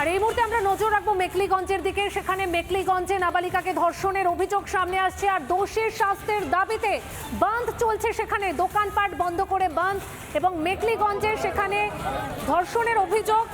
আর এই মুহূর্তে আমরা নজর রাখবো মেখলিগঞ্জের দিকে। সেখানে মেখলিগঞ্জে নাবালিকাকে ধর্ষণের অভিযোগ সামনে আসছে, আর দোষীর শাস্তির দাবিতে বন্ধ চলছে। সেখানে দোকানপাট বন্ধ করে বন্ধ, এবং মেখলিগঞ্জে সেখানে ধর্ষণের অভিযোগ,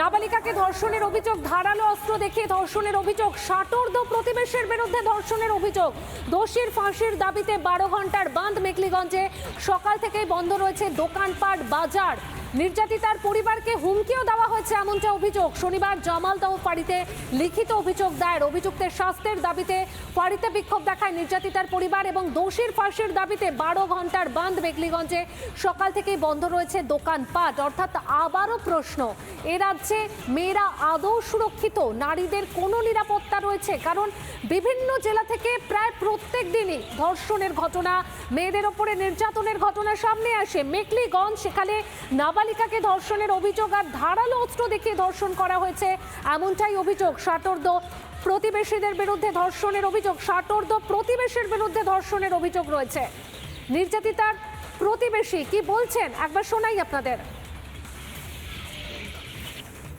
নাবালিকাকে ধর্ষণের অভিযোগ, ধারালো অস্ত্র দেখিয়ে ধর্ষণের অভিযোগ, ষাটোর্ধ্ব প্রতিবেশীর বিরুদ্ধে ধর্ষণের অভিযোগ, দোষীর ফাঁসির দাবিতে 12 ঘন্টার বন্ধ মেখলিগঞ্জে। সকাল থেকেই বন্ধ রয়েছে দোকানপাট, বাজার। নির্যাতিতার পরিবারকে হুমকিও দেওয়া হয়েছে এমনটা অভিযোগ। শনিবার জামালদহ ফাঁড়িতে লিখিত অভিযোগ দায়ের। অভিযুক্তের শাস্তির দাবিতে ফাঁড়িতে বিক্ষোভ দেখায় নির্যাতিতার পরিবার, এবং দোষীর ফাঁসির দাবিতে 12 ঘন্টার বন্ধ মেখলিগঞ্জে। সকাল থেকেই বন্ধ রয়েছে দোকানপাট। অর্থাৎ আবারও প্রশ্ন, এ রাজ্যে মেয়েরা আদৌ সুরক্ষিত? নারীদের কোনো নিরাপত্তা রয়েছে? কারণ বিভিন্ন জেলা থেকে প্রায় প্রত্যেক দিনই ধর্ষণের ঘটনা, মেয়েদের ওপরে নির্যাতনের ঘটনা সামনে আসে। মেখলিগঞ্জ, সেখানে নাবালিকাকে ধর্ষণের অভিযোগ আর ধারালো অস্ত্র দেখিয়ে ধর্ষণ করা হয়েছে এমনটাই অভিযোগ। ষাটোর্ধ্ব প্রতিবেশীদের বিরুদ্ধে ধর্ষণের অভিযোগ, ষাটোর্ধ্ব প্রতিবেশীর বিরুদ্ধে ধর্ষণের অভিযোগ রয়েছে। নির্যাতিতার প্রতিবেশী কি বলছেন একবার শোনাই আপনাদের।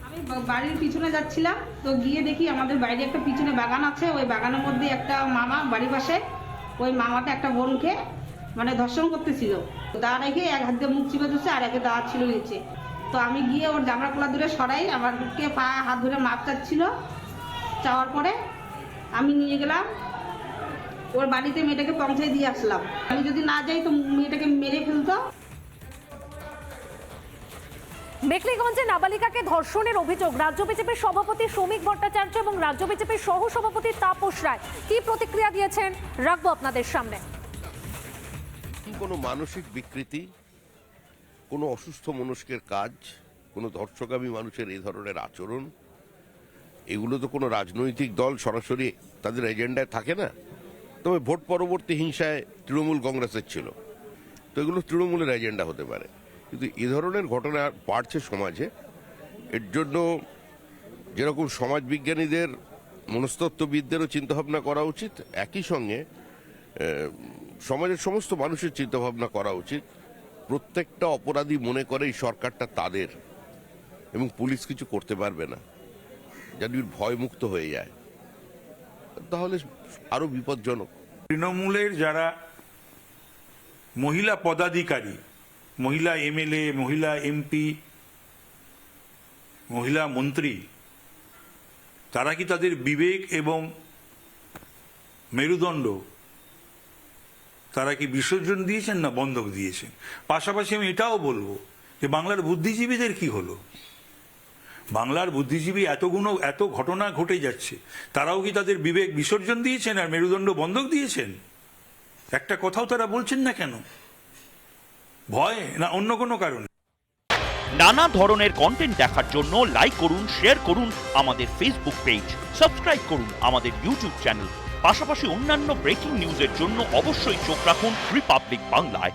আমি বাড়ির পিছনে যাচ্ছিলাম, তো গিয়ে দেখি আমাদের বাইরে একটা পিছনে বাগান আছে। ওই বাগানের মধ্যে একটা মামা বাড়ির পাশে, ওই মামাটা একটা বোনকে মানে ধর্ষণ করতেছিল। দা রেখে এক হাত দিয়ে মুখ চিপে ধরছে, আর একে দাঁড়া ছিল নিচে। তো আমি গিয়ে ওর জামা খোলা দূরে সরাই, আমারকে পা হাত ধরে মাপ চাচ্ছিল। চাওয়ার পরে আমি নিয়ে গেলাম ওর বাড়িতে, মেয়েটাকে পৌঁছায় দিয়ে আসলাম। আমি যদি না যাই তো মেয়েটাকে মেরে ফেলতো। মেখলিগঞ্জে নাবালিকাকে ধর্ষণের অভিযোগ, রাজ্য বিজেপির সভাপতি শ্রমিক ভট্টাচার্য এবং রাজ্য বিজেপির সহ সভাপতি তাপস রায় কি প্রতিক্রিয়া দিয়েছেন রাখবো আপনাদের সামনে। কোনো মানসিক বিকৃতি, কোনো অসুস্থ মনস্কের কাজ, কোনো ধর্ষকামী মানুষের এই ধরনের আচরণ, এগুলো তো কোনো রাজনৈতিক দল সরাসরি তাদের এজেন্ডায় থাকে না। তবে ভোট পরবর্তী হিংসায় তৃণমূল কংগ্রেসের ছিল, তো এগুলো তৃণমূলের এজেন্ডা হতে পারে। কিন্তু এ ধরনের ঘটনা বাড়ছে সমাজে। এর জন্য যেরকম সমাজবিজ্ঞানীদের, মনস্তত্ত্ববিদদেরও চিন্তাভাবনা করা উচিত, একই সঙ্গে সমাজের সমস্ত মানুষের চিন্তাভাবনা করা উচিত। প্রত্যেকটা অপরাধী মনে করে এই সরকারটা তাদের, এবং পুলিশ কিছু করতে পারবে না, যদি ভয়মুক্ত হয়ে যায় তাহলে আরো বিপজ্জনক। তৃণমূলের যারা মহিলা পদাধিকারী, মহিলা এমএলএ, মহিলা এমপি, মহিলা মন্ত্রী, তারা কি তাদের বিবেক এবং মেরুদণ্ড তারা কি বিসর্জন দিয়েছেন না বন্ধক দিয়েছেন? পাশাপাশি আমি এটাও বলবো যে বাংলার বুদ্ধিজীবীদের কি হলো? বাংলার বুদ্ধিজীবী এত ঘটনা ঘটে যাচ্ছে, তারাও কি তাদের বিবেক বিসর্জন দিয়েছেন আর মেরুদণ্ড বন্ধক দিয়েছেন? একটা কথাও তারা বলছেন না কেন? ভয় না অন্য কোনো কারণে? নানা ধরনের কন্টেন্ট দেখার জন্য লাইক করুন, শেয়ার করুন আমাদের ফেসবুক পেজ, সাবস্ক্রাইব করুন আমাদের ইউটিউব চ্যানেল। পাশাপাশি অন্যান্য ব্রেকিং নিউজের জন্য অবশ্যই চোখ রাখুন রিপাবলিক বাংলায়।